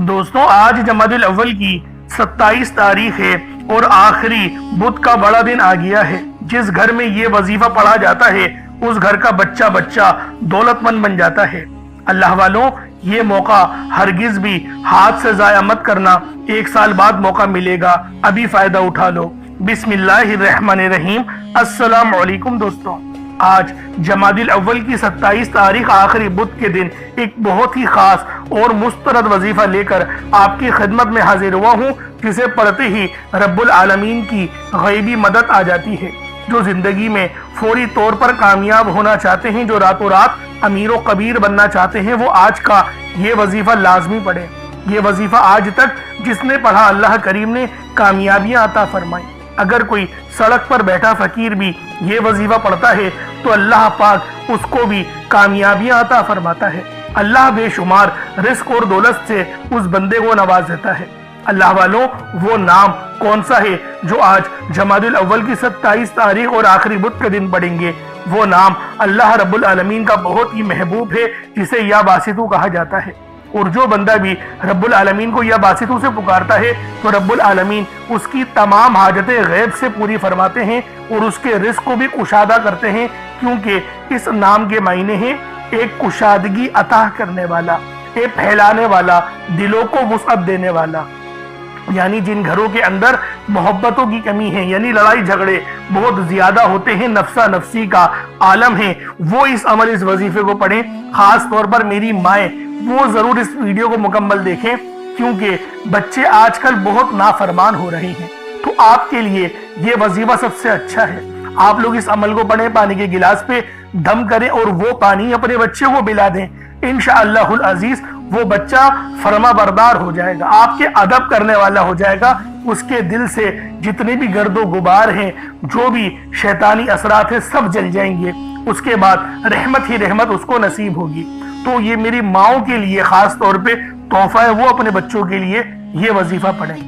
दोस्तों आज जमादुल अव्वल की 27 तारीख है और आखिरी बुध का बड़ा दिन आ गया है। जिस घर में ये वजीफा पढ़ा जाता है उस घर का बच्चा बच्चा दौलतमंद बन जाता है। अल्लाह वालों, ये मौका हरगिज भी हाथ से जाया मत करना। 1 साल बाद मौका मिलेगा, अभी फायदा उठा लो। बिस्मिल्लाहिर्रहमानिर्रहीम। अस्सलामु अलैकुम दोस्तों, आज जमादुल अव्वल की 27 तारीख आखिरी बुध के दिन एक बहुत ही खास और मुस्तरद वजीफा लेकर आपकी खिदमत में हाजिर हुआ हूँ, जिसे पढ़ते ही रब्बुल आलमीन की गैबी मदद आ जाती है। जो जिंदगी में फौरी तौर पर कामयाब होना चाहते हैं, जो रातों रात अमीर व कबीर बनना चाहते हैं, वो आज का ये वजीफा लाजमी पढ़े। ये वजीफा आज तक जिसने पढ़ा अल्लाह करीम ने कामयाबियां अता फरमाई। अगर कोई सड़क पर बैठा फकीर भी ये वजीफा पढ़ता है तो अल्लाह पाक उसको भी कामयाबियां अता फरमाता है। अल्लाह बेशुमार रिस्क और दौलत से उस बंदे को नवाज देता है। अल्लाह वालों, वो नाम कौन सा है जो आज जमादुल अव्वल की 27 तारीख और आखिरी बुध के दिन पढ़ेंगे? वो नाम अल्लाह रब्बुल आलमीन का बहुत ही महबूब है, जिसे या बासितू कहा जाता है। और जो बंदा भी रब्बुल आलमीन को या बासितू से पुकारता है तो रब्बुल आलमीन उसकी तमाम हाजतें गैब से पूरी फरमाते हैं और उसके रिस्क को भी कुशादा करते हैं, क्योंकि इस नाम के मायने हैं एक कुशादगी अता करने वाला, एक फैलाने वाला, दिलों को वुसअत देने वाला। यानी जिन घरों के अंदर मोहब्बतों की कमी है, यानी लड़ाई झगड़े बहुत ज्यादा होते हैं, नफ्सा नफ्सी का आलम है, वो इस अमल इस वजीफे को पढ़ें। खास तौर पर मेरी माएँ वो जरूर इस वीडियो को मुकम्मल देखें, क्योंकि बच्चे आजकल बहुत नाफरमान हो रहे हैं। तो आपके लिए ये वजीफा सबसे अच्छा है। आप लोग इस अमल को पढ़ें, पानी के गिलास पे दम करें और वो पानी अपने बच्चे को पिला दें। इंशाअल्लाहुल अजीज वो बच्चा फरमा बरदार हो जाएगा, आपके अदब करने वाला हो जाएगा। उसके दिल से जितने भी गर्दो गुबार हैं, जो भी शैतानी असरात है, सब जल जाएंगे। उसके बाद रहमत ही रहमत उसको नसीब होगी। तो ये मेरी माओ के लिए खास तौर पे तोहफा है, वो अपने बच्चों के लिए ये वजीफा पढ़ें।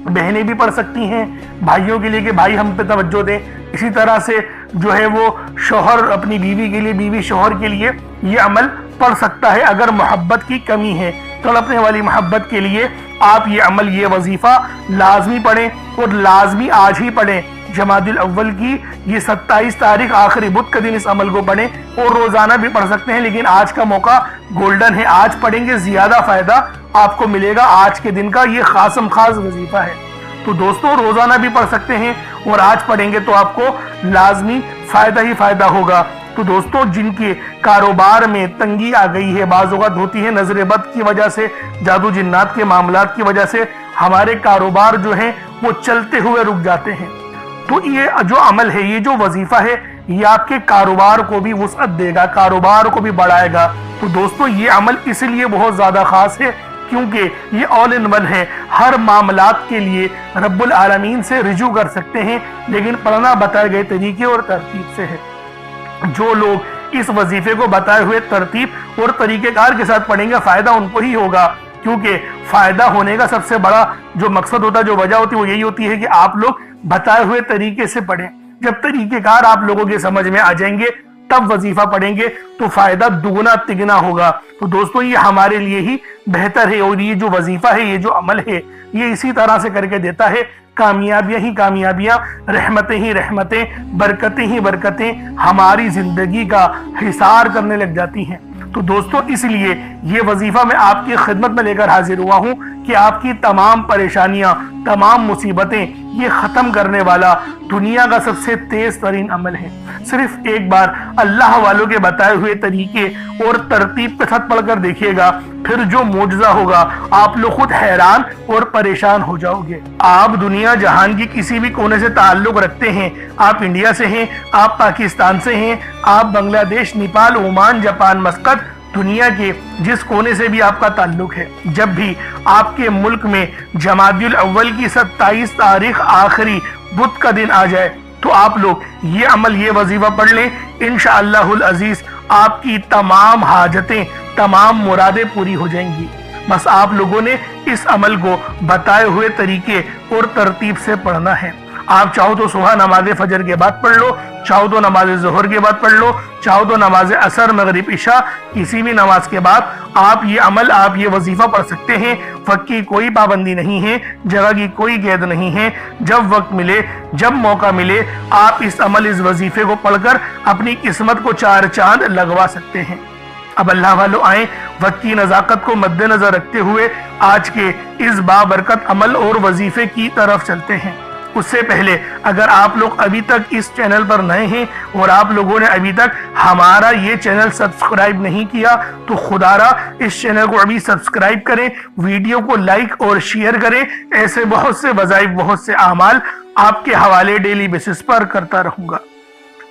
बहनें भी पढ़ सकती हैं भाइयों के लिए कि भाई हम पे तवज्जो दें। इसी तरह से जो है वो शौहर अपनी बीवी के लिए, बीवी शौहर के लिए ये अमल पढ़ सकता है। अगर मोहब्बत की कमी है, तड़पने वाली मोहब्बत के लिए आप ये अमल, ये वजीफा लाजमी पढ़ें और लाजमी आज ही पढ़ें। जमादुल अव्वल की ये 27 तारीख आखिरी बुध का दिन इस अमल को पढ़ें और रोजाना भी पढ़ सकते हैं, लेकिन आज का मौका गोल्डन है। आज पढ़ेंगे ज्यादा फायदा आपको मिलेगा। आज के दिन का ये खासम खास वजीफा है। तो दोस्तों रोजाना भी पढ़ सकते हैं और आज पढ़ेंगे तो आपको लाजमी फायदा ही फायदा होगा। तो दोस्तों जिनके कारोबार में तंगी आ गई है, बाज़-औक़ात होती है नजर बद की वजह से, जादू जिन्नात के मामलात की वजह से हमारे कारोबार जो है वो चलते हुए रुक जाते हैं, तो ये जो अमल है, ये जो वजीफा है, ये आपके कारोबार को भी वुसअत देगा, कारोबार को भी बढ़ाएगा। तो दोस्तों ये अमल इसलिए बहुत ज्यादा खास है क्योंकि ये ऑल इन वन है। हर मामलात के लिए रब्बुल आलमीन से रिजू कर सकते हैं, लेकिन पढ़ना बताए गए तरीके और तरतीब से है। जो लोग इस वजीफे को बताए हुए तरतीब और तरीकेकार के साथ पढ़ेंगे, फायदा उनको ही होगा, क्योंकि फायदा होने का सबसे बड़ा जो मकसद होता है, जो वजह होती है, वो यही होती है कि आप लोग बताए हुए तरीके से पढ़ें। जब तरीकेकार आप लोगों के समझ में आ जाएंगे तब वजीफा पढ़ेंगे तो फायदा दुगना तिगना होगा। तो दोस्तों ये हमारे लिए ही बेहतर है और ये जो वजीफा है, ये जो अमल है, ये इसी तरह से करके देता है कामयाबियां ही कामयाबियां, रहमतें ही रहमतें, बरकतें ही बरकतें हमारी जिंदगी का हिसार करने लग जाती हैं। तो दोस्तों इसलिए ये वजीफा मैं आपकी खिदमत में लेकर हाजिर हुआ हूँ कि आपकी तमाम परेशानियां, तमाम मुसीबतें ये खत्म करने वाला दुनिया का सबसे तेज तरीन अमल है। सिर्फ एक बार अल्लाह वालों के बताए हुए तरीके और तरतीब के साथ पढ़कर देखिएगा, फिर जो मौजज़ा होगा आप लोग खुद हैरान और परेशान हो जाओगे। आप दुनिया जहान की किसी भी कोने से ताल्लुक रखते हैं, आप इंडिया से हैं, आप पाकिस्तान से हैं, आप बांग्लादेश, नेपाल, ओमान, जापान, मस्कत, दुनिया के जिस कोने से भी आपका ताल्लुक है, जब भी आपके मुल्क में जमादुल अव्वल की 27 तारीख आखिरी बुध का दिन आ जाए तो आप लोग ये अमल, ये वजीफा पढ़ लें। इंशाअल्लाहुल अजीज आपकी तमाम हाजतें, तमाम मुरादें पूरी हो जाएंगी। बस आप लोगों ने इस अमल को बताए हुए तरीके और तरतीब से पढ़ना है। आप चाहो तो सुबह नमाज फजर के बाद पढ़ लो, चाहो तो नमाज ज़ोहर के बाद पढ़ लो, चाहो तो नमाज असर मगरिब इशा किसी भी नमाज के बाद आप ये अमल, आप ये वजीफा पढ़ सकते हैं। वक्त की कोई पाबंदी नहीं है, जगह की कोई कैद नहीं है। जब वक्त मिले, जब मौका मिले, आप इस अमल, इस वजीफे को पढ़कर अपनी किस्मत को चार चांद लगवा सकते हैं। अब अल्लाह वालों आए, वक्त की नज़ाकत को मद्देनजर रखते हुए आज के इस बाबरकत अमल और वजीफे की तरफ चलते हैं। उससे पहले अगर आप लोग अभी तक इस चैनल पर नए हैं और आप लोगों ने अभी तक हमारा ये चैनल सब्सक्राइब नहीं किया तो खुदारा इस चैनल को अभी सब्सक्राइब करें, वीडियो को लाइक और शेयर करें। ऐसे बहुत से वज़ाइफ, बहुत से आमाल आपके हवाले डेली बेसिस पर करता रहूंगा।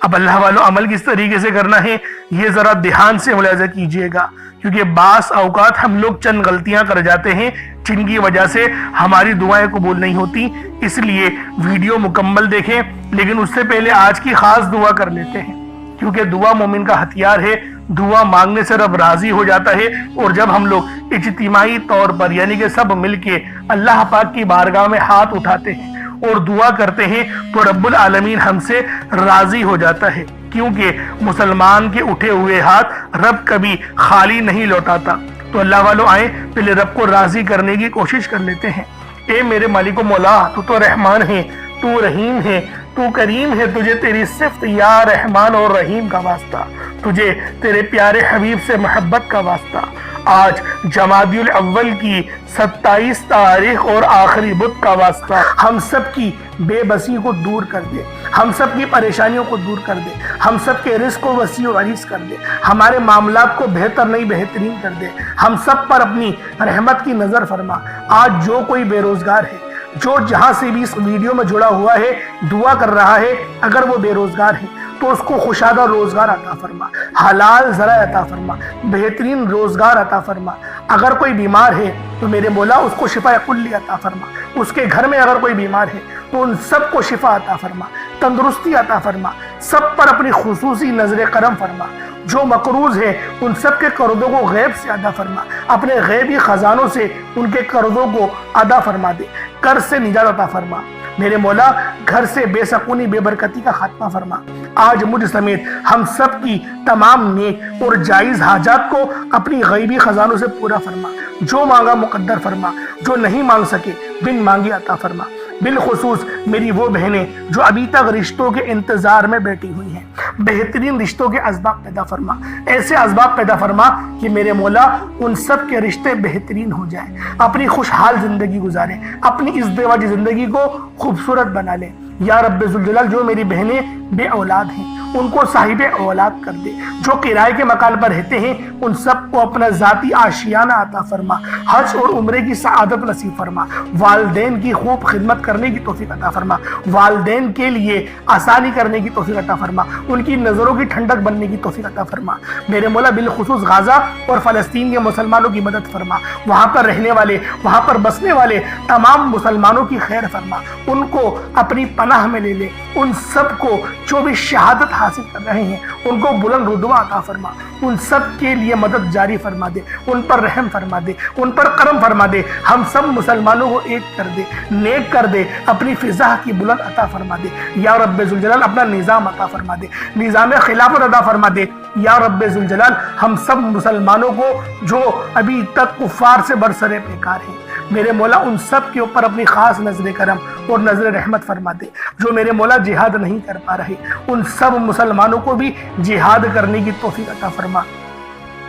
अब अल्लाह वालों अमल किस तरीके से करना है ये जरा ध्यान से मुलाहिजा कीजिएगा, क्योंकि बास औकात हम लोग चंद गलतियां कर जाते हैं जिनकी वजह से हमारी दुआएं कबूल नहीं होती। इसलिए वीडियो मुकम्मल देखें, लेकिन उससे पहले आज की खास दुआ कर लेते हैं, क्योंकि दुआ मोमिन का हथियार है। दुआ मांगने से रब राजी हो जाता है, और जब हम लोग इज्तिमाई तौर पर यानी कि सब मिलके अल्लाह पाक की बारगाह में हाथ उठाते हैं और दुआ करते हैं तो रब्बुल आलमीन हमसे राजी हो जाता है, क्योंकि मुसलमान के उठे हुए हाथ रब कभी खाली नहीं लौटाता। तो अल्लाह वालों आए, पहले रब को राजी करने की कोशिश कर लेते हैं। ए मेरे मालिको मौला, तू तो रहमान है, तू रहीम है, तू करीम है, तुझे तेरी सिफ्त या रहमान और रहीम का वास्ता, तुझे तेरे प्यारे हबीब से मोहब्बत का वास्ता। आज जमादियुल अव्वल की 27 तारीख और आखिरी बुध का वास्ता, हम सब की बेबसी को दूर कर दे, हम सब की परेशानियों को दूर कर दे, हम सब के रिस्क को वसी और अजीज कर दे, हमारे मामलात को बेहतर नहीं बेहतरीन कर दे, हम सब पर अपनी रहमत की नजर फरमा। आज जो कोई बेरोजगार है, जो जहां से भी इस वीडियो में जुड़ा हुआ है, दुआ कर रहा है, अगर वो बेरोजगार है तो उसको खुशादा रोजगार अता फरमा, हलाल जरा अता फरमा, बेहतरीन रोजगार अता फरमा। अगर कोई बीमार है तो मेरे मौला उसको शिफा कुल्ली अता फरमा। उसके घर में अगर कोई बीमार है तो उन सबको शिफा अता फरमा, तंदुरुस्ती अता फरमा, सब पर अपनी खुसूसी नजर करम फरमा। जो मकरूज है उन सब के कर्जों को गैब से अदा फरमा, अपने गैबी खजानों से उनके कर्जों को अदा फरमा दे, कर्ज से निजात अता फरमा। मेरे मौला घर से बेसकूनी बेबरकती का खात्मा फरमा। आज मुझ समेत हम सब की तमाम नेक और जायज हाजात को अपनी गैबी खजानों से पूरा फरमा। जो मांगा मुकद्दर फरमा, जो नहीं मांग सके बिन मांगे अता फरमा। बिलखुसूस मेरी वो बहनें जो अभी तक रिश्तों के इंतजार में बैठी हुई हैं, बेहतरीन रिश्तों के असबाब पैदा फरमा, ऐसे असबाब पैदा फरमा कि मेरे मौला उन सब के रिश्ते बेहतरीन हो जाए, अपनी खुशहाल जिंदगी गुजारें, अपनी इस बेवाजी जिंदगी को खूबसूरत बना लें। या रब्बे जुल जलाल, जो मेरी बहनें बे औलाद हैं उनको साहिब औलाद कर दे, जो किराए के मकान पर रहते हैं उन सबको अपना जाती आशियाना अता फरमा, हज और उम्रे की सआदत नसीब फरमा, वालदेन की खूब खिदमत करने की तौफीक अता फरमा, वालदेन के लिए आसानी करने की तौफीक अता फरमा, उनकी नज़रों की ठंडक बनने की तौफीक अता फरमा। मेरे मौला बिलखुसूस गाजा और फ़लस्तीन के मुसलमानों की मदद फरमा, वहाँ पर रहने वाले, वहाँ पर बसने वाले तमाम मुसलमानों की खैर फरमा, उनको अपनी पनाह में ले ले। उन सबको जो भी शहादत हासिल कर रहे हैं उनको बुलंद रुतबा अता फरमा, उन सब के लिए मदद जारी फरमा दे, उन पर रहम फरमा दे, उन पर करम फरमा दे। हम सब मुसलमानों को एक कर दे, नेक कर दे, अपनी फिजा की बुलंद अता फरमा दे। या रब्बे जुल जलाल अपना निज़ाम अता फरमा दे, निज़ाम खिलाफत अता फरमा दे। या रब्बे जुल जलाल हम सब मुसलमानों को जो अभी तक कुफार से बरसरे बेकार हैं, मेरे मौला उन सब के ऊपर अपनी खास नजर करम और नजर रहमत फरमा दे। जो मेरे मौला जिहाद नहीं कर पा रहे उन सब मुसलमानों को भी जिहाद करने की तौफीक अता फरमा,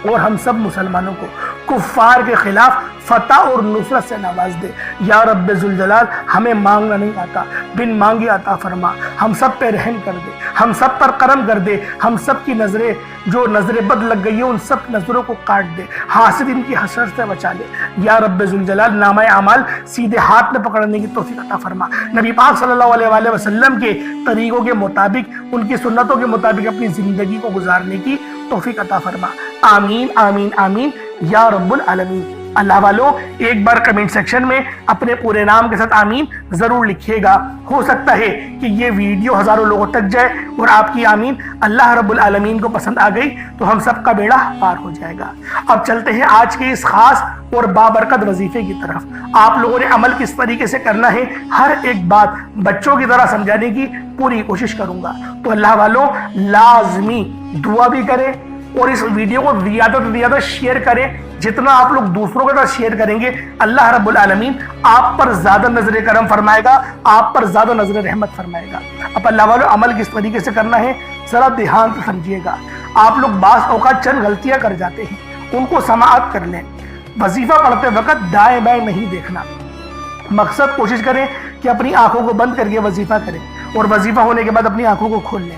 और हम सब मुसलमानों को कुफ्फार के खिलाफ फतह और नुसरत से नवाज दे। या रब्बे जुल जलाल हमें मांगना नहीं आता, बिन मांगे अता फरमा, हम सब पे रहम कर दे, हम सब पर करम कर दे, हम सब की नजरें जो नजर बद लग गई है उन सब नजरों को काट दे, हासिद इनकी हसरत से बचा ले। या रब्बे जुल जलाल नामा अमाल सीधे हाथ में पकड़ने की तौफीक अता फरमा, नबी पाक सल्लल्लाहु अलैहि वसल्लम के तरीकों के मुताबिक, उनकी सुन्नतों के मुताबिक अपनी जिंदगी को गुजारने की तौफीक अता फरमा। आमीन आमीन आमीन या रब्बुल आलमीन। اللہ والوں ایک بار کمنٹ سیکشن میں اپنے پورے نام کے ساتھ آمین ضرور لکھیے گا. ہو سکتا ہے کہ یہ ویڈیو ہزاروں لوگوں تک جائے اور آپ کی آمین اللہ رب العالمین کو پسند آ گئی تو ہم سب کا بیڑا پار ہو جائے گا. اب چلتے ہیں آج کے اس خاص اور بابرکت وظیفے کی طرف. آپ لوگوں نے عمل کس طریقے سے کرنا ہے ہر ایک بات بچوں کی طرح سمجھانے کی پوری کوشش کروں گا. تو اللہ والوں لازمی دعا بھی کریں اور اس ویڈیو کو زیادہ سے زیادہ شیئر کریں. جتنا آپ لوگ دوسروں کے ساتھ شیئر کریں گے اللہ رب العالمین آپ پر زیادہ نظر کرم فرمائے گا, آپ پر زیادہ نظر رحمت فرمائے گا. اب اللہ والوں عمل کس طریقے سے کرنا ہے ذرا دھیان سے سمجھیے گا. آپ لوگ بعض اوقات چند غلطیاں کر جاتے ہیں, ان کو سماعت کر لیں. وظیفہ پڑھتے وقت دائیں بائیں نہیں دیکھنا. مقصد کوشش کریں کہ اپنی آنکھوں کو بند کر کے وظیفہ کریں اور وظیفہ ہونے کے بعد اپنی آنکھوں کو کھول لیں.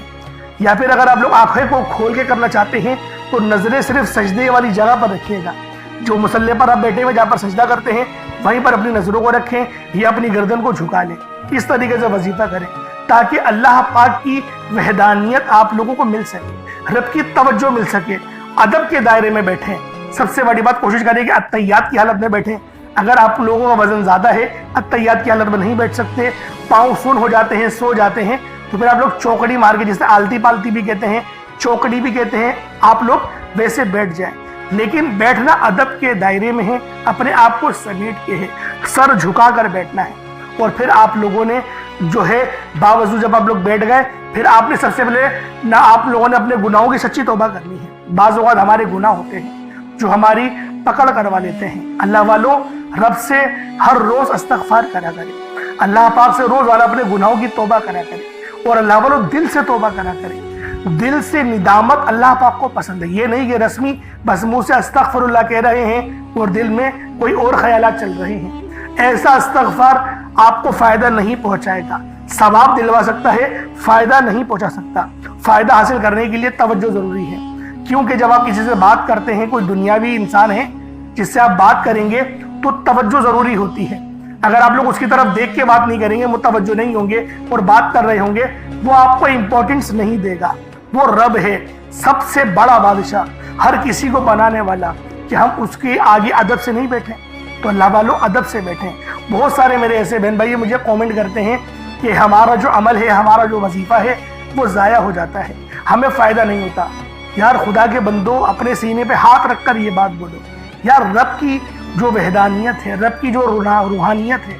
یا پھر اگر آپ لوگ آنکھیں کو کھول کے کرنا چاہتے ہیں تو نظریں صرف سجدے والی جگہ پر رکھیے گا. جو مصلی پر آپ بیٹھے ہوئے جہاں پر سجدہ کرتے ہیں وہیں پر اپنی نظروں کو رکھیں یا اپنی گردن کو جھکا لیں. اس طریقے سے وظیفہ کریں تاکہ اللہ پاک کی وحدانیت آپ لوگوں کو مل سکے, رب کی توجہ مل سکے. ادب کے دائرے میں بیٹھیں. سب سے بڑی بات کوشش کریں کہ اتحیات کی حالت میں بیٹھیں. اگر آپ لوگوں کا وزن زیادہ ہے اتحیات کی حالت میں نہیں بیٹھ سکتے, پاؤں سن ہو جاتے ہیں, سو جاتے ہیں, تو پھر آپ لوگ چوکڑی مار کے, جسے آلتی پالتی بھی کہتے ہیں, چوکڑی بھی کہتے ہیں, آپ لوگ ویسے بیٹھ جائیں. لیکن بیٹھنا ادب کے دائرے میں ہے, اپنے آپ کو سمیٹ کے ہے, سر جھکا کر بیٹھنا ہے. اور پھر آپ لوگوں نے جو ہے باوضو جب آپ لوگ بیٹھ گئے پھر آپ نے سب سے پہلے نہ آپ لوگوں نے اپنے گناہوں کی سچی توبہ کرنی ہے. بعض اوقات ہمارے گناہ ہوتے ہیں جو ہماری پکڑ کروا لیتے ہیں. اللہ والوں رب سے ہر روز استغفار کرا کرے, اللہ پاک سے روز والا اپنے گناہوں کی توبہ کرا کرے, اور اللہ والوں دل سے توبہ کرا کرے. دل سے ندامت اللہ پاک کو پسند ہے. یہ نہیں کہ رسمی بس منہ سے استغفر اللہ کہہ رہے ہیں اور دل میں کوئی اور خیالات چل رہے ہیں. ایسا استغفار آپ کو فائدہ نہیں پہنچائے گا. ثواب دلوا سکتا ہے, فائدہ نہیں پہنچا سکتا. فائدہ حاصل کرنے کے لیے توجہ ضروری ہے, کیونکہ جب آپ کسی سے بات کرتے ہیں, کوئی دنیاوی انسان ہے جس سے آپ بات کریں گے تو توجہ ضروری ہوتی ہے. اگر آپ لوگ اس کی طرف دیکھ کے بات نہیں کریں گے, متوجہ نہیں ہوں گے اور بات کر رہے ہوں گے, وہ آپ کو امپورٹنس نہیں دے گا. وہ رب ہے, سب سے بڑا بادشاہ, ہر کسی کو بنانے والا, کہ ہم اس کے آگے ادب سے نہیں بیٹھیں. تو اللہ والوں ادب سے بیٹھیں. بہت سارے میرے ایسے بہن بھائی مجھے کومنٹ کرتے ہیں کہ ہمارا جو عمل ہے, ہمارا جو وظیفہ ہے وہ ضائع ہو جاتا ہے, ہمیں فائدہ نہیں ہوتا. یار خدا کے بندو, اپنے سینے پہ ہاتھ رکھ کر یہ بات بولو. یار رب کی جو وحدانیت ہے, رب کی جو روحانیت ہے,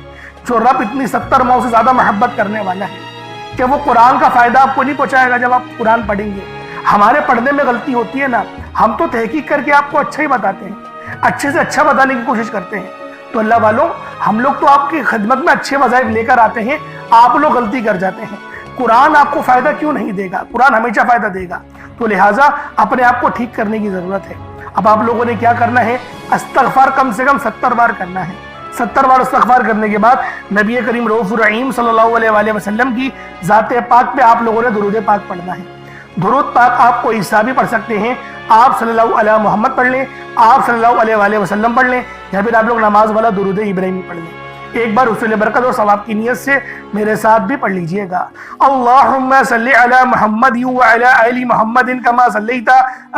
جو رب اتنی 70 ماؤں سے زیادہ محبت کرنے والا ہے, کہ وہ قرآن کا فائدہ آپ کو نہیں پہنچائے گا جب آپ قرآن پڑھیں گے. ہمارے پڑھنے میں غلطی ہوتی ہے نا, ہم تو تحقیق کر کے آپ کو اچھا ہی بتاتے ہیں, اچھے سے اچھا بتانے کی کوشش کرتے ہیں. تو اللہ والوں ہم لوگ تو آپ کی خدمت میں اچھے وظائف لے کر آتے ہیں, آپ لوگ غلطی کر جاتے ہیں. قرآن آپ کو فائدہ کیوں نہیں دے گا؟ قرآن ہمیشہ فائدہ دے گا. تو لہٰذا اپنے آپ کو ٹھیک کرنے کی ضرورت ہے. اب آپ لوگوں نے کیا کرنا ہے, استغفار کم سے کم 70 بار کرنا ہے. 70 بار استغفار کرنے کے بعد نبی کریم رؤوف الرحیم صلی اللہ علیہ وآلہ وسلم کی ذات پاک پہ آپ لوگوں نے درود پاک پڑھنا ہے. درود پاک آپ کو عیسیٰ بھی پڑھ سکتے ہیں, آپ صلی اللہ علیہ محمد پڑھ لیں, آپ صلی اللہ علیہ وآلہ وسلم پڑھ لیں, یا پھر آپ لوگ نماز والا درود ابراہیمی پڑھ لیں. ایک بار حصول برکت اور ثواب کی نیت سے میرے ساتھ بھی پڑھ لیجئے گا. اللہم صلی علی محمد وعلی آل محمد کما صلیت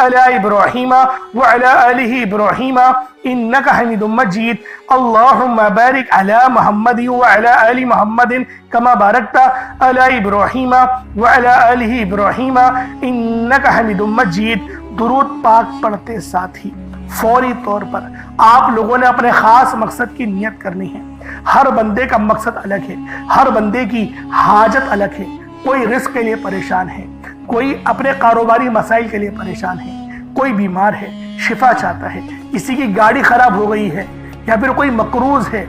علی ابراہیم وعلی آل ابراہیم انک حمید مجید. اللہم بارک علی محمد وعلی آل محمد کما بارکت علی ابراہیم وعلی آل ابراہیم انک حمید مجید. درود پاک پڑھتے ساتھ ہی فوری طور پر آپ لوگوں نے اپنے خاص مقصد کی نیت کرنی ہے. ہر بندے کا مقصد الگ ہے, ہر بندے کی حاجت الگ ہے. کوئی رزق کے لیے پریشان ہے, کوئی اپنے کاروباری مسائل کے لیے پریشان ہے, کوئی بیمار ہے شفا چاہتا ہے, کسی کی گاڑی خراب ہو گئی ہے, یا پھر کوئی مقروض ہے,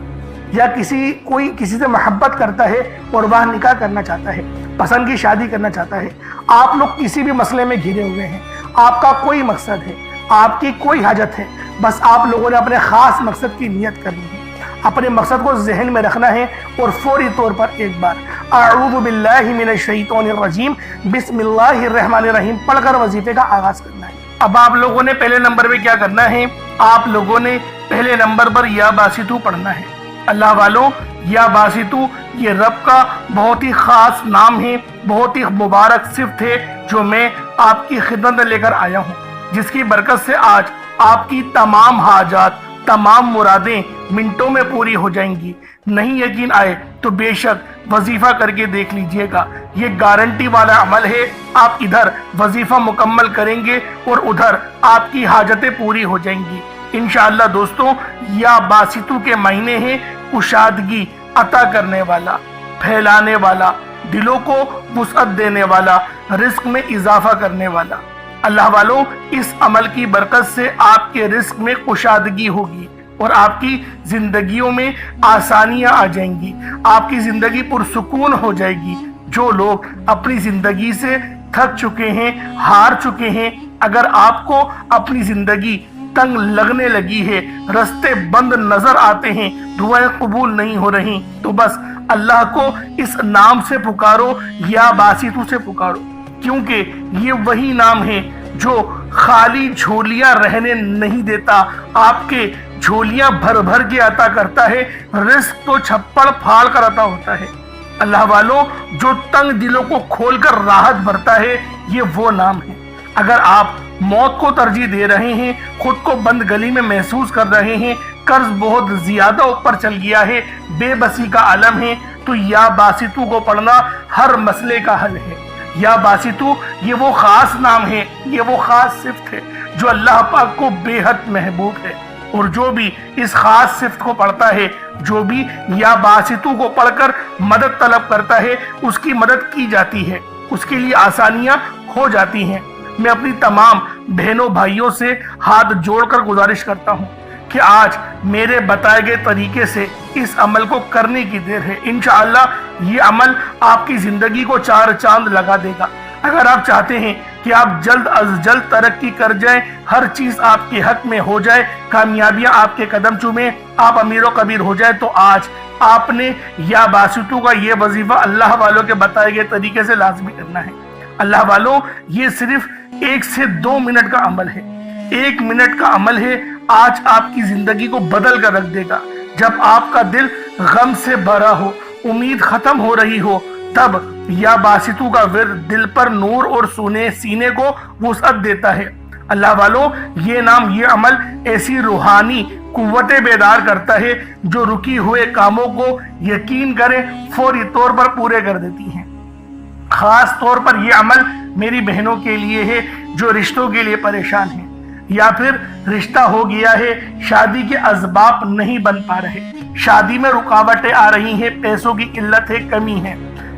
یا کوئی کسی سے محبت کرتا ہے اور وہ نکاح کرنا چاہتا ہے, پسند کی شادی کرنا چاہتا ہے. آپ لوگ کسی بھی مسئلے میں گھرے ہوئے ہیں, آپ کا کوئی مقصد ہے, آپ کی کوئی حاجت ہے, بس آپ لوگوں نے اپنے خاص مقصد کی نیت کرنی ہے. اپنے مقصد کو ذہن میں رکھنا ہے اور فوری طور پر ایک بار اعوذ باللہ من الشیطان الرجیم بسم اللہ الرحمن الرحیم پڑھ کر وظیفے کا آغاز کرنا ہے. اب آپ لوگوں نے پہلے نمبر پہ کیا کرنا ہے, آپ لوگوں نے پہلے نمبر پر یا باسطو پڑھنا ہے. اللہ والوں یا باسطو یہ رب کا بہت ہی خاص نام ہے, بہت ہی مبارک صفت ہے جو میں آپ کی خدمت میں لے کر آیا ہوں, جس کی برکت سے آج آپ کی تمام حاجات तमाम मुरादें मिनटों में पूरी हो जाएंगी। नहीं यकीन आए तो बेशक वजीफा करके देख लीजिएगा, ये गारंटी वाला अमल है। आप इधर वजीफा मुकम्मल करेंगे और उधर आपकी हाजतें पूरी हो जाएंगी इंशाअल्लाह। दोस्तों, या बासितु के महीने हैं कुशादगी अता करने वाला, फैलाने वाला, दिलों को वुसअत देने वाला, रिस्क में इजाफा करने वाला। अल्लाह वालों, इस अमल की बरकत से आपके रिस्क में कुशादगी होगी और आपकी जिंदगियों में आसानियां आ जाएंगी, आपकी जिंदगी पुरसुकून हो जाएगी। जो लोग अपनी जिंदगी से थक चुके हैं, हार चुके हैं, अगर आपको अपनी जिंदगी तंग लगने लगी है, रास्ते बंद नजर आते हैं, दुआएं कबूल नहीं हो रही, तो बस अल्लाह को इस नाम से पुकारो, या बासितु से पुकारो, क्योंकि ये वही नाम है जो खाली झोलियां रहने नहीं देता, आपके झोलियां भर भर के अता करता है, रिस्क तो छप्पड़ फाड़ कर अता होता है। अल्लाह वालों, जो तंग दिलों को खोलकर राहत भरता है, ये वो नाम है। अगर आप मौत को तरजीह दे रहे हैं, खुद को बंद गली में महसूस कर रहे हैं, कर्ज बहुत ज्यादा ऊपर चल गया है, बेबसी का आलम है, तो या बासितु को पढ़ना हर मसले का हल है। या बासितु ये वो खास नाम है, ये वो खास सिफ्त है जो अल्लाह पाक को बेहद महबूब है। और जो भी इस खास सिफ्त को पढ़ता है, जो भी या बासितु को पढ़कर मदद तलब करता है, उसकी मदद की जाती है, उसके लिए आसानियां हो जाती हैं। मैं अपनी तमाम बहनों भाइयों से हाथ जोड़कर गुजारिश करता हूँ कि आज मेरे बताए गए तरीके से इस अमल को करने की देर है। इंशाअल्लाह ये अमल आपकी जिंदगी को चार चांद लगा देगा। अगर आप चाहते हैं कि आप जल्द अज जल्द तरक्की कर जाएं, हर चीज आपके हक में हो जाए, कामयाबियां आपके कदम चूमे, आप अमीर व कबीर हो जाए, तो आज आपने या बासितु का ये वजीफा अल्लाह वालों के बताए गए तरीके से लाजमी करना है। अल्लाह वालों, ये सिर्फ 1 से 2 मिनट का अमल है, 1 मिनट का अमल है, आज आपकी जिंदगी को बदल कर रख देगा। जब आपका दिल गम से भरा हो, उम्मीद खत्म हो रही हो, तब या बासितु का विर्द दिल पर नूर और सीने को वुसअत देता है। अल्लाह वालों, ये नाम, ये अमल ऐसी रूहानी कुव्वतें बेदार करता है जो रुकी हुए कामों को यकीन करें फौरी तौर पर पूरे कर देती हैं। खास तौर पर यह अमल मेरी बहनों के लिए है जो रिश्तों के लिए परेशान हैं, या फिर रिश्ता हो गया है, शादी के असबाब नहीं बन पा रहे, शादी में रुकावटें आ रही हैं, पैसों की किल्लत है, कमी है,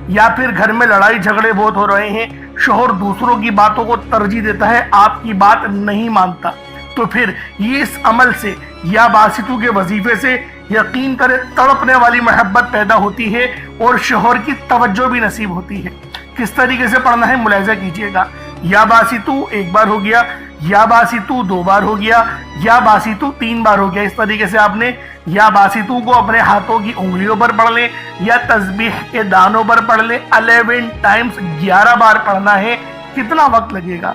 या फिर घर में लड़ाई झगड़े बहुत हो रहे हैं, शोहर दूसरों की बातों को तरजीह देता है, आपकी बात नहीं मानता, तो फिर ये इस अमल से या बासितु के वजीफे से यकीन करें तड़पने वाली मोहब्बत पैदा होती है और शोहर की तवज्जो भी नसीब होती है। किस तरीके से पढ़ना है मुलाहिजा कीजिएगा। या बासितु 1 बार हो गया, या बासितु 2 बार हो गया, या बासितु 3 बार हो गया। इस तरीके से आपने या बासितु को अपने हाथों की उंगलियों पर पढ़ लें या तस्बीह के दानों पर पढ़ लें। 11 टाइम्स 11 बार पढ़ना है। कितना वक्त लगेगा?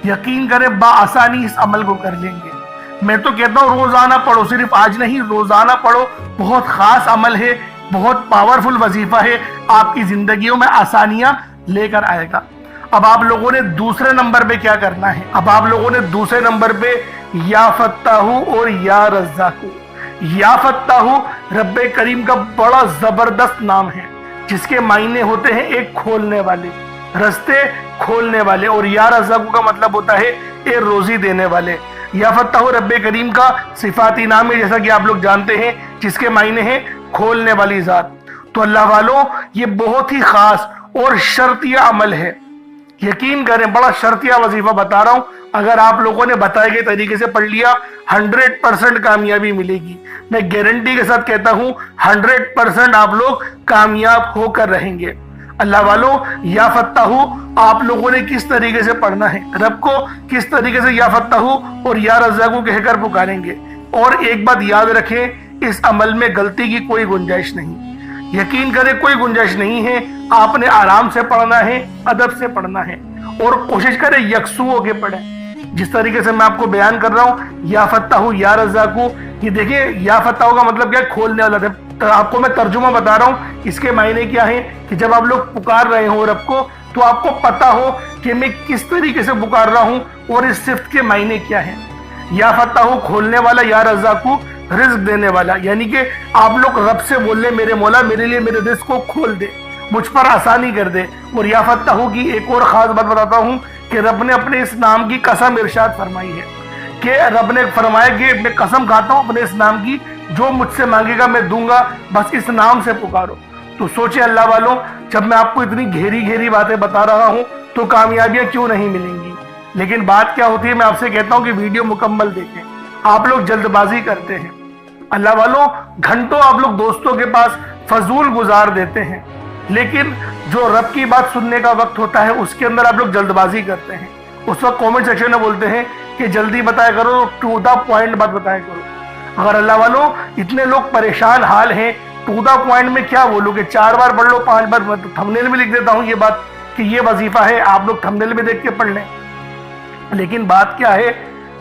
यकीन करें बाआसानी इस अमल को कर लेंगे। मैं तो कहता हूँ रोजाना पढ़ो, सिर्फ आज नहीं, रोजाना पढ़ो। बहुत खास अमल है, बहुत पावरफुल वजीफा है, आपकी जिंदगियों में आसानियां लेकर आएगा। अब आप लोगों ने दूसरे नंबर पे क्या करना है? अब आप लोगों ने दूसरे नंबर पे या फत्ताहू और या रज़्ज़ाकू। या फत्ताहू रब्बे करीम का बड़ा जबरदस्त नाम है जिसके मायने होते हैं एक खोलने वाले, रास्ते खोलने वाले, और या रज़्ज़ाकू का मतलब होता है एक रोजी देने वाले। या फत्ताहू रब्बे करीम का सिफाती नाम है, जैसा कि आप लोग जानते हैं, जिसके मायने हैं खोलने वाली जात। तो अल्लाह वालों, ये बहुत ही खास और शर्तिया अमल है। यकीन करें, बड़ा शर्तिया वजीफा बता रहा हूं। अगर आप लोगों ने बताए गए तरीके से पढ़ लिया, 100% कामयाबी मिलेगी। मैं गारंटी के साथ कहता हूं 100% आप लोग कामयाब होकर रहेंगे। अल्लाह वालों, या फत्ताहू आप लोगों ने किस तरीके से पढ़ना है, रब को किस तरीके से या फत्ताहू और या रज़्ज़ाकू कहकर पुकारेंगे। और एक बात याद रखें, इस अमल में गलती की कोई गुंजाइश नहीं। यकीन करें, कोई गुंजाइश नहीं है। आपने आराम से पढ़ना है, अदब से पढ़ना है, और कोशिश करें यकसू होके पढ़े। जिस तरीके से मैं आपको बयान कर रहा हूँ, या फत्ताहू या रज़्ज़ाकू, ये देखिए, या फत्ताहू का मतलब क्या है? खोलने वाला। तो आपको मैं तर्जुमा बता रहा हूँ, इसके मायने क्या है कि जब आप लोग पुकार रहे हो रब को, तो आपको पता हो कि मैं किस तरीके से पुकार रहा हूँ और इस सिफ्त के मायने क्या है। یا فتاح کھولنے والا، یا رزاق رزق دینے والا، یعنی کہ آپ لوگ رب سے بول لیں میرے مولا میرے لیے میرے رزق کو کھول دے، مجھ پر آسانی کر دے۔ اور یا فتاح کی ایک اور خاص بات بتاتا ہوں کہ رب نے اپنے اس نام کی قسم ارشاد فرمائی ہے، کہ رب نے فرمایا کہ میں قسم کھاتا ہوں اپنے اس نام کی، جو مجھ سے مانگے گا میں دوں گا، بس اس نام سے پکارو۔ تو سوچے اللہ والوں، جب میں آپ کو اتنی گہری باتیں بتا رہا ہوں تو کامیابیاں کیوں نہیں ملیں گی؟ لیکن بات کیا ہوتی ہے، میں آپ سے کہتا ہوں کہ ویڈیو مکمل دیکھیں، آپ لوگ جلد بازی کرتے ہیں۔ اللہ والوں، گھنٹوں آپ لوگ دوستوں کے پاس فضول گزار دیتے ہیں، لیکن جو رب کی بات سننے کا وقت ہوتا ہے اس کے اندر آپ لوگ جلد بازی کرتے ہیں۔ اس وقت کومنٹ سیکشن میں بولتے ہیں کہ جلدی بتایا کرو، ٹو دا پوائنٹ بات بتایا کرو۔ اگر اللہ والوں اتنے لوگ پریشان حال ہیں، ٹو دا پوائنٹ میں کیا بولو کہ 4 بار پڑھ لو، 5 بار، تھمبنیل میں لکھ دیتا ہوں یہ بات کہ یہ وظیفہ ہے، آپ لوگ تھمبنیل میں دیکھ کے پڑھ لیں۔ لیکن بات کیا ہے،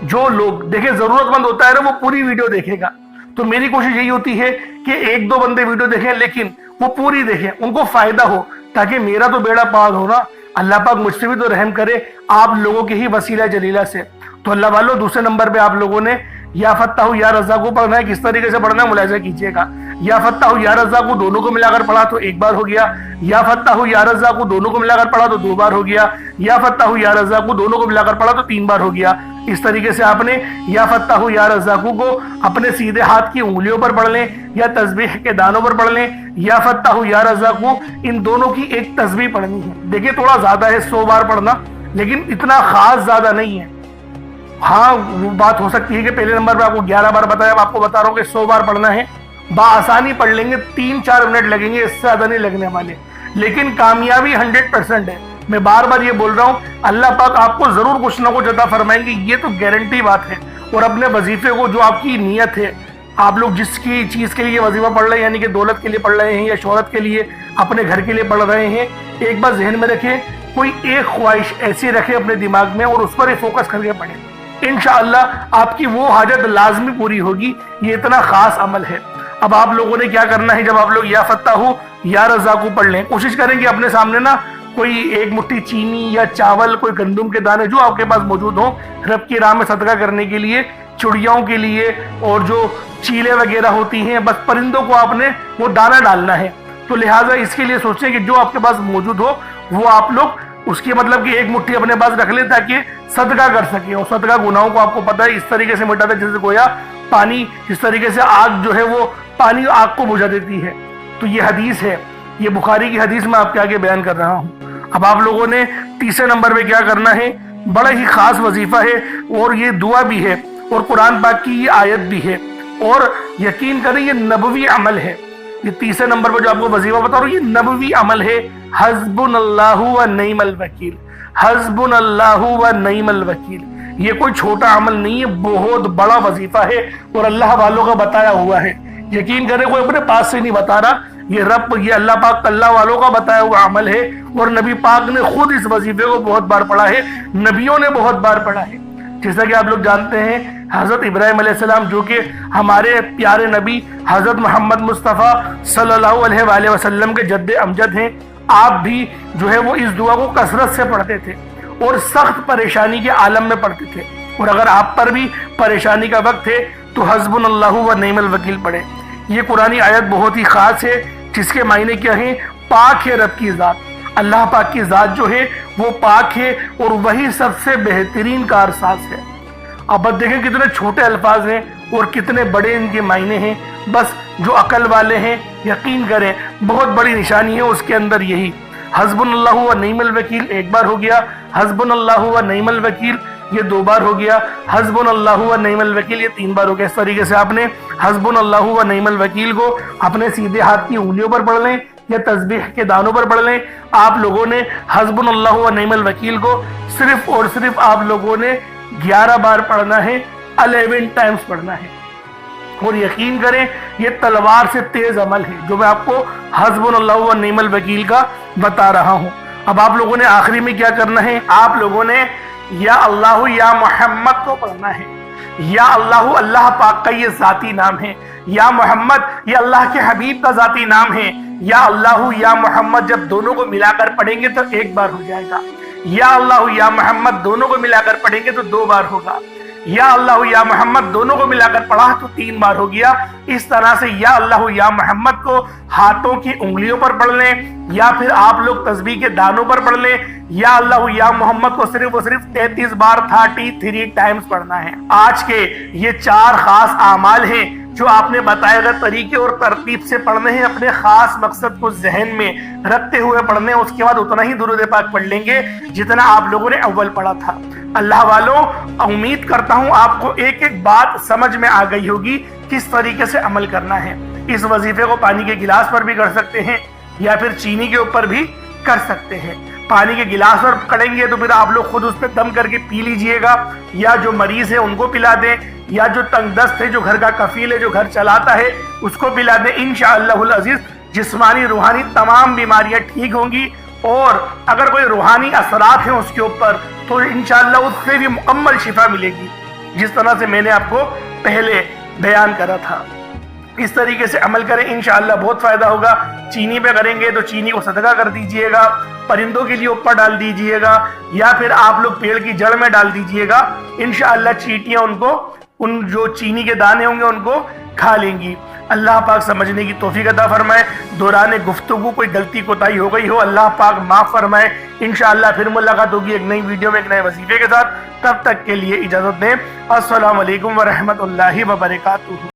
جو لوگ دیکھیں ضرورت مند ہوتا ہے نا وہ پوری ویڈیو دیکھے گا۔ تو میری کوشش یہی ہوتی ہے کہ 1-2 بندے ویڈیو دیکھیں لیکن وہ پوری دیکھیں، ان کو فائدہ ہو، تاکہ میرا تو بیڑا پار ہو نا، اللہ پاک مجھ سے بھی تو رحم کرے آپ لوگوں کے ہی وسیلہ جلیلہ سے۔ تو اللہ والوں، دوسرے نمبر پہ آپ لوگوں نے یا فتاح یا رزاق کو پڑھنا ہے۔ کس طریقے سے پڑھنا ہے ملاحظہ کیجئے گا۔ یا فتاح یا رزاق دونوں کو ملا کر پڑھا تو 1 بار ہو گیا، یا فتاح یا رزاق دونوں کو ملا کر پڑھا تو 2 بار ہو گیا، یا فتاح یا رزاق دونوں کو ملا کر پڑھا تو 3 بار ہو گیا۔ اس طریقے سے آپ نے یا فتاح یا رزاق کو اپنے سیدھے ہاتھ کی انگلیوں پر پڑھ لیں یا تسبیح کے دانوں پر پڑھ لیں۔ یا فتاح یا رزاق ان دونوں کی ایک تسبیح پڑھنی ہے۔ دیکھیں تھوڑا زیادہ ہے 100 بار پڑھنا، لیکن اتنا خاص زیادہ نہیں ہے۔ ہاں وہ بات ہو سکتی ہے کہ پہلے نمبر پہ آپ کو 11 بار بتایا، اب آپ کو بتا رہا ہوں کہ 100 بار پڑھنا ہے۔ بآسانی پڑھ لیں گے، 3-4 منٹ لگیں گے، اس سے زیادہ نہیں لگنے والے، لیکن کامیابی 100% ہے۔ میں بار بار یہ بول رہا ہوں، اللہ پاک آپ کو ضرور کچھ نہ کچھ عطا فرمائیں گے، یہ تو گارنٹی بات ہے۔ اور اپنے وظیفے کو، جو آپ کی نیت ہے، آپ لوگ جس کی چیز کے لیے وظیفہ پڑھ رہے ہیں، یعنی کہ دولت کے لیے پڑھ رہے ہیں یا شہرت کے لیے، اپنے گھر کے لیے پڑھ رہے ہیں، ایک بار ذہن میں رکھیں، کوئی ایک خواہش ایسی رکھیں اپنے دماغ میں اور اس پر ہی فوکس کر کے پڑھیں۔ انشاءاللہ آپ کی وہ حاجت لازمی پوری ہوگی۔ یہ اتنا خاص عمل ہے۔ اب آپ لوگوں نے کیا کرنا ہے، جب آپ لوگ یا فتاح یا رزاق پڑھ لیں، کوشش کریں کہ اپنے سامنے نا کوئی 1 مٹھی چینی یا چاول، کوئی گندم کے دانے جو آپ کے پاس موجود ہوں، رب کی راہ میں صدقہ کرنے کے لیے، چڑیاؤں کے لیے، اور جو چیلے وغیرہ ہوتی ہیں، بس پرندوں کو آپ نے وہ دانہ ڈالنا ہے۔ تو لہٰذا اس کے لیے سوچیں کہ جو آپ کے پاس موجود ہو وہ آپ لوگ اس کی مطلب کہ 1 مٹھی اپنے پاس رکھ لیں تاکہ صدقہ کر سکیں۔ اور صدقہ گناہوں کو آپ کو پتہ ہے اس طریقے سے مٹاتا ہے جیسے گویا پانی، جس طریقے سے آگ جو ہے وہ پانی آگ کو بجھا دیتی ہے۔ تو یہ حدیث ہے، یہ بخاری کی حدیث میں آپ کے آگے بیان کر رہا ہوں۔ اب آپ لوگوں نے تیسرے نمبر پہ کیا کرنا ہے، بڑا ہی خاص وظیفہ ہے، اور یہ دعا بھی ہے اور قرآن پاک کی یہ آیت بھی ہے، اور یقین کریں یہ نبوی عمل ہے۔ یہ تیسرے نمبر پہ جو آپ کو وظیفہ بتا رہا ہوں یہ نبوی عمل ہے، حسبنا اللہ و نعم الوکیل، حسبنا اللہ و نعم الوکیل۔ یہ کوئی چھوٹا عمل نہیں ہے، بہت بڑا وظیفہ ہے اور اللہ والوں کا بتایا ہوا ہے۔ یقین کریں کوئی اپنے پاس سے نہیں بتا رہا، یہ اللہ پاک اللہ والوں کا بتایا ہوا عمل ہے، اور نبی پاک نے خود اس وظیفے کو بہت بار پڑھا ہے، نبیوں نے بہت بار پڑھا ہے۔ جیسا کہ آپ لوگ جانتے ہیں حضرت ابراہیم علیہ السلام، جو کہ ہمارے پیارے نبی حضرت محمد مصطفیٰ صلی اللہ علیہ وآلہ وسلم کے جد امجد ہیں، آپ بھی جو ہے وہ اس دعا کو کثرت سے پڑھتے تھے اور سخت پریشانی کے عالم میں پڑھتے تھے۔ اور اگر آپ پر بھی پریشانی کا وقت ہے تو حسبنا اللہ و نعم الوکیل پڑھیں۔ یہ قرآنی آیت بہت ہی خاص ہے، جس کے معنی کیا ہیں، پاک ہے رب کی ذات، اللہ پاک کی ذات جو ہے وہ پاک ہے اور وہی سب سے بہترین کارساز ہے۔ اب بس دیکھیں کتنے چھوٹے الفاظ ہیں اور کتنے بڑے ان کے معنی ہیں، بس جو عقل والے ہیں یقین کریں بہت بڑی نشانی ہے اس کے اندر یہی۔ حسبنا اللہ و نعم الوکیل 1 بار ہو گیا، حسبنا اللہ و نعم الوکیل یہ 2 بار ہو گیا، حسبنا اللہ و نعم الوکیل یہ 3 بار ہو گیا۔ اس طریقے سے آپ نے حسبنا اللہ و نعم الوکیل کو اپنے سیدھے ہاتھ کی انگلیوں پر پڑھ لیں یا تسبیح کے دانوں پر پڑھ لیں۔ آپ لوگوں نے حسبنا اللہ و نعم الوکیل کو صرف اور صرف آپ لوگوں نے 11 بار پڑھنا ہے، 11 ٹائمز پڑھنا ہے۔ اور یقین کریں یہ تلوار سے تیز عمل ہے جو میں آپ کو حسبنا اللہ و نعم الوکیل کا بتا رہا ہوں۔ اب آپ لوگوں نے آخری میں کیا کرنا ہے، آپ لوگوں نے یا اللہ یا محمد کو پڑھنا ہے۔ یا اللہ اللہ پاک کا یہ ذاتی نام ہے، یا محمد یہ اللہ کے حبیب کا ذاتی نام ہے۔ یا اللہ یا محمد جب دونوں کو ملا کر پڑھیں گے تو 1 بار ہو جائے گا، یا اللہ یا محمد دونوں کو ملا کر پڑھیں گے تو 2 بار ہوگا، یا اللہ یا محمد دونوں کو ملا کر پڑھا تو 3 بار ہو گیا. اس طرح سے یا اللہ یا محمد کو ہاتھوں کی انگلیوں پر پڑھ لیں یا پھر آپ لوگ تسبیح کے دانوں پر پڑھ لیں. یا اللہ یا محمد کو صرف و صرف 33 بار 33 ٹائمز پڑھنا ہے. آج کے یہ 4 خاص اعمال ہیں جو آپ نے بتائے گئے طریقے اور ترتیب سے پڑھنے ہیں. اپنے خاص مقصد کو ذہن میں رکھتے ہوئے پڑھنے ہیں. اس کے بعد اتنا ہی درود پاک پڑھ لیں گے جتنا آپ لوگوں نے اول پڑھا تھا. اللہ والوں امید کرتا ہوں آپ کو ایک ایک بات سمجھ میں آ گئی ہوگی کس طریقے سے عمل کرنا ہے. اس وظیفے کو پانی کے گلاس پر بھی کر سکتے ہیں یا پھر چینی کے اوپر بھی کر سکتے ہیں. پانی کے گلاس پر کریں گے تو پھر آپ لوگ خود اس پہ دم کر کے پی لیجئے گا یا جو مریض ہے ان کو پلا دیں یا جو تنگ دست ہے جو گھر کا کفیل ہے جو گھر چلاتا ہے اس کو پلا دیں. انشاءاللہ العزیز جسمانی روحانی تمام بیماریاں ٹھیک ہوں گی اور اگر کوئی روحانی اثرات ہیں اس کے اوپر تو انشاءاللہ اس سے بھی مکمل شفا ملے گی جس طرح سے میں نے آپ کو پہلے بیان کرا تھا. اس طریقے سے عمل کریں انشاءاللہ بہت فائدہ ہوگا. چینی پہ کریں گے تو چینی کو صدقہ کر دیجئے گا, پرندوں کے لیے اوپر ڈال دیجئے گا یا پھر آپ لوگ پیڑ کی جڑ میں ڈال دیجئے گا. انشاءاللہ چیٹیاں ان جو چینی کے دانے ہوں گے ان کو کھا لیں گی. اللہ پاک سمجھنے کی توفیق عطا فرمائے. دوران گفتگو کوئی غلطی کوتاہی ہو گئی ہو اللہ پاک معاف فرمائے. انشاءاللہ پھر ملاقات ہوگی ایک نئی ویڈیو میں ایک نئے وظیفے کے ساتھ. تب تک کے لیے اجازت دیں. السلام علیکم ورحمۃ اللہ وبرکاتہ.